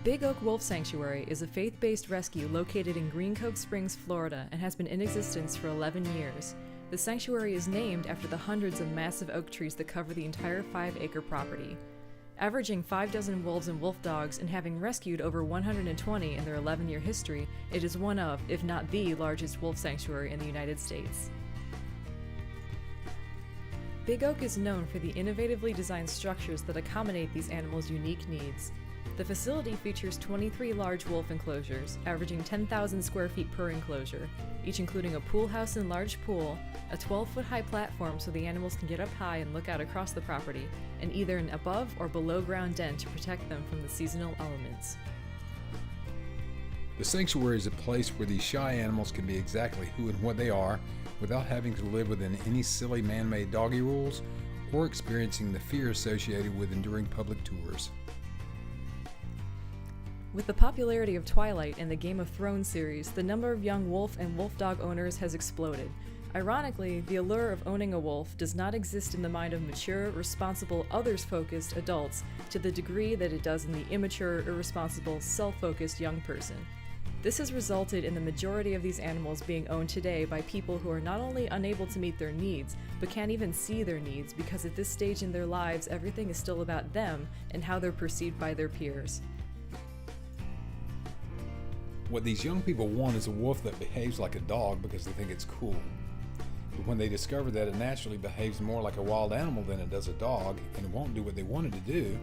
Big Oak Wolf Sanctuary is a faith-based rescue located in Green Cove Springs, Florida, and has been in existence for 11 years. The sanctuary is named after the hundreds of massive oak trees that cover the entire 5-acre property. Averaging 5 dozen wolves and wolf dogs and having rescued over 120 in their 11-year history, it is one of, if not the largest wolf sanctuary in the United States. Big Oak is known for the innovatively designed structures that accommodate these animals' unique needs. The facility features 23 large wolf enclosures, averaging 10,000 square feet per enclosure, each including a pool house and large pool, a 12-foot high platform so the animals can get up high and look out across the property, and either an above or below ground den to protect them from the seasonal elements. The sanctuary is a place where these shy animals can be exactly who and what they are without having to live within any silly man-made doggy rules or experiencing the fear associated with enduring public tours. With the popularity of Twilight and the Game of Thrones series, the number of young wolf and wolf dog owners has exploded. Ironically, the allure of owning a wolf does not exist in the mind of mature, responsible, others-focused adults to the degree that it does in the immature, irresponsible, self-focused young person. This has resulted in the majority of these animals being owned today by people who are not only unable to meet their needs, but can't even see their needs because at this stage in their lives everything is still about them and how they're perceived by their peers. What these young people want is a wolf that behaves like a dog because they think it's cool. But when they discover that it naturally behaves more like a wild animal than it does a dog and it won't do what they wanted to do,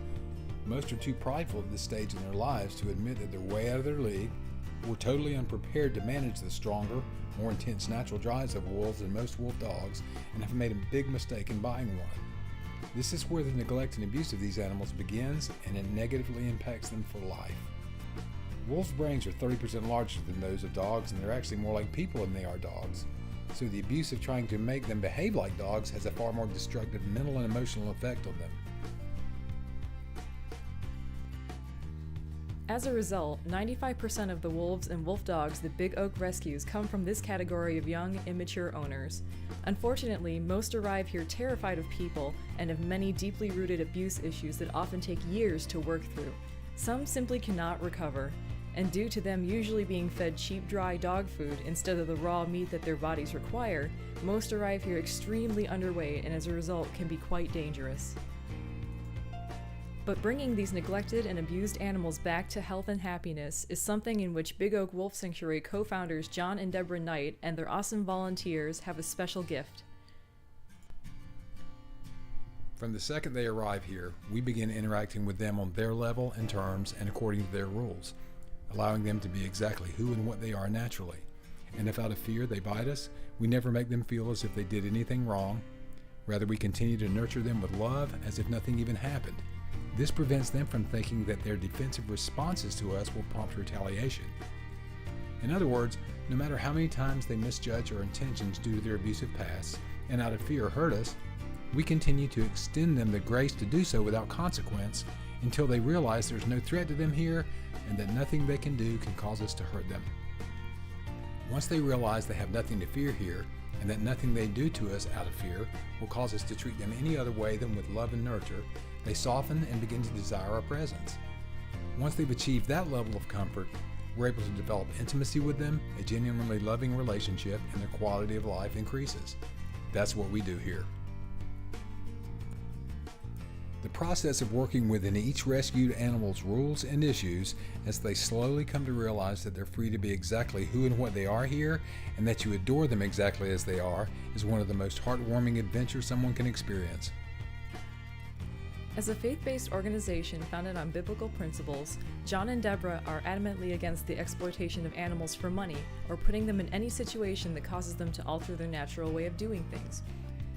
most are too prideful at this stage in their lives to admit that they're way out of their league, or totally unprepared to manage the stronger, more intense natural drives of wolves and most wolf dogs, and have made a big mistake in buying one. This is where the neglect and abuse of these animals begins, and it negatively impacts them for life. Wolves' brains are 30% larger than those of dogs, and they're actually more like people than they are dogs. So the abuse of trying to make them behave like dogs has a far more destructive mental and emotional effect on them. As a result, 95% of the wolves and wolf dogs that Big Oak rescues come from this category of young, immature owners. Unfortunately, most arrive here terrified of people and have many deeply rooted abuse issues that often take years to work through. Some simply cannot recover, and due to them usually being fed cheap, dry dog food instead of the raw meat that their bodies require, most arrive here extremely underweight and as a result can be quite dangerous. But bringing these neglected and abused animals back to health and happiness is something in which Big Oak Wolf Sanctuary co-founders John and Deborah Knight and their awesome volunteers have a special gift. From the second they arrive here, we begin interacting with them on their level and terms and according to their rules, allowing them to be exactly who and what they are naturally. And if out of fear they bite us, we never make them feel as if they did anything wrong. Rather, we continue to nurture them with love as if nothing even happened. This prevents them from thinking that their defensive responses to us will prompt retaliation. In other words, no matter how many times they misjudge our intentions due to their abusive past, and out of fear hurt us, we continue to extend them the grace to do so without consequence until they realize there's no threat to them here and that nothing they can do can cause us to hurt them. Once they realize they have nothing to fear here and that nothing they do to us out of fear will cause us to treat them any other way than with love and nurture, they soften and begin to desire our presence. Once they've achieved that level of comfort, we're able to develop intimacy with them, a genuinely loving relationship, and their quality of life increases. That's what we do here. The process of working within each rescued animal's rules and issues as they slowly come to realize that they're free to be exactly who and what they are here and that you adore them exactly as they are is one of the most heartwarming adventures someone can experience. As a faith-based organization founded on biblical principles, John and Deborah are adamantly against the exploitation of animals for money or putting them in any situation that causes them to alter their natural way of doing things.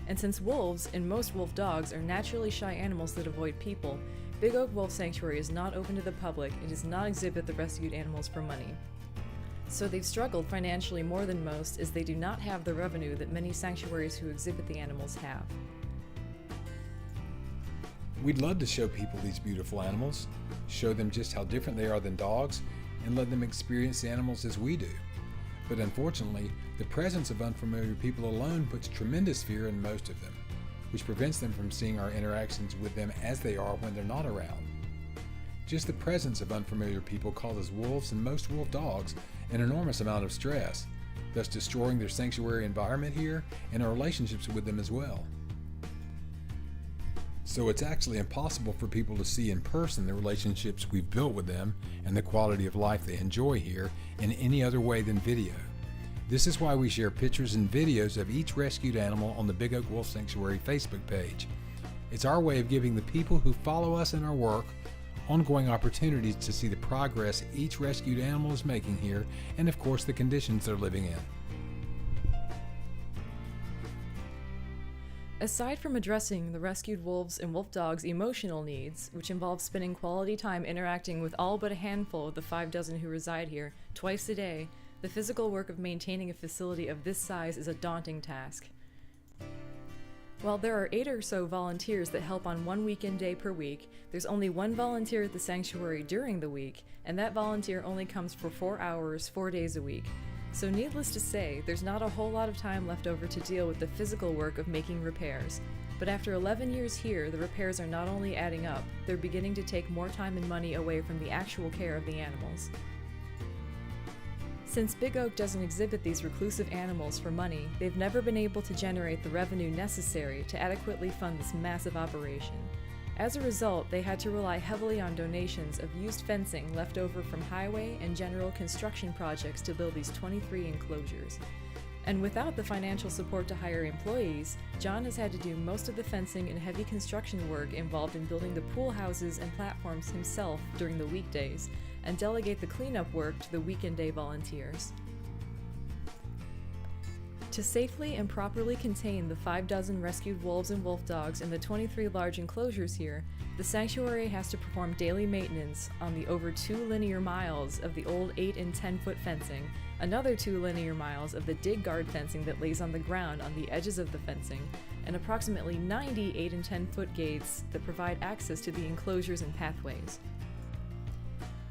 And since wolves and most wolf dogs are naturally shy animals that avoid people, Big Oak Wolf Sanctuary is not open to the public and does not exhibit the rescued animals for money. So they've struggled financially more than most as they do not have the revenue that many sanctuaries who exhibit the animals have. We'd love to show people these beautiful animals, show them just how different they are than dogs, and let them experience the animals as we do. But unfortunately, the presence of unfamiliar people alone puts tremendous fear in most of them, which prevents them from seeing our interactions with them as they are when they're not around. Just the presence of unfamiliar people causes wolves and most wolf dogs an enormous amount of stress, thus destroying their sanctuary environment here and our relationships with them as well. So it's actually impossible for people to see in person the relationships we've built with them and the quality of life they enjoy here in any other way than video. This is why we share pictures and videos of each rescued animal on the Big Oak Wolf Sanctuary Facebook page. It's our way of giving the people who follow us in our work ongoing opportunities to see the progress each rescued animal is making here and, of course, the conditions they're living in. Aside from addressing the rescued wolves and wolf dogs' emotional needs, which involve spending quality time interacting with all but a handful of the 5 dozen who reside here twice a day, the physical work of maintaining a facility of this size is a daunting task. While there are 8 or so volunteers that help on one weekend day per week, there's only one volunteer at the sanctuary during the week, and that volunteer only comes for 4 hours, 4 days a week. So needless to say, there's not a whole lot of time left over to deal with the physical work of making repairs. But after 11 years here, the repairs are not only adding up, they're beginning to take more time and money away from the actual care of the animals. Since Big Oak doesn't exhibit these reclusive animals for money, they've never been able to generate the revenue necessary to adequately fund this massive operation. As a result, they had to rely heavily on donations of used fencing left over from highway and general construction projects to build these 23 enclosures. And without the financial support to hire employees, John has had to do most of the fencing and heavy construction work involved in building the pool houses and platforms himself during the weekdays, and delegate the cleanup work to the weekend day volunteers. To safely and properly contain the 5 dozen rescued wolves and wolf dogs in the 23 large enclosures here, the sanctuary has to perform daily maintenance on the over 2 linear miles of the old 8 and 10-foot fencing, another 2 linear miles of the dig guard fencing that lays on the ground on the edges of the fencing, and approximately 90 8 and 10-foot gates that provide access to the enclosures and pathways.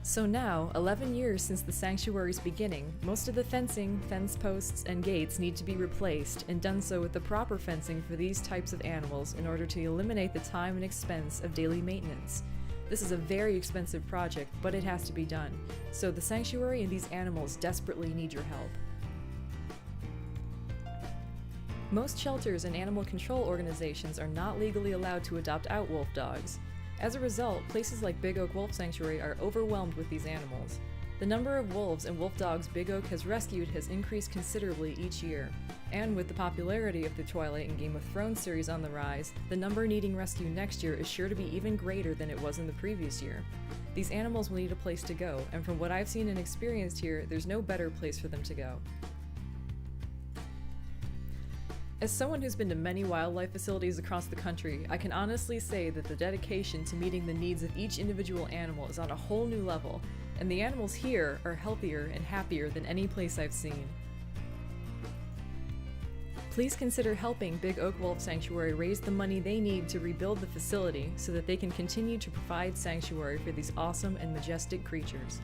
So now, 11 years since the sanctuary's beginning, most of the fencing, fence posts, and gates need to be replaced, and done so with the proper fencing for these types of animals in order to eliminate the time and expense of daily maintenance. This is a very expensive project, but it has to be done, so the sanctuary and these animals desperately need your help. Most shelters and animal control organizations are not legally allowed to adopt out wolf dogs. As a result, places like Big Oak Wolf Sanctuary are overwhelmed with these animals. The number of wolves and wolf dogs Big Oak has rescued has increased considerably each year, and with the popularity of the Twilight and Game of Thrones series on the rise, the number needing rescue next year is sure to be even greater than it was in the previous year. These animals will need a place to go, and from what I've seen and experienced here, there's no better place for them to go. As someone who's been to many wildlife facilities across the country, I can honestly say that the dedication to meeting the needs of each individual animal is on a whole new level, and the animals here are healthier and happier than any place I've seen. Please consider helping Big Oak Wolf Sanctuary raise the money they need to rebuild the facility so that they can continue to provide sanctuary for these awesome and majestic creatures.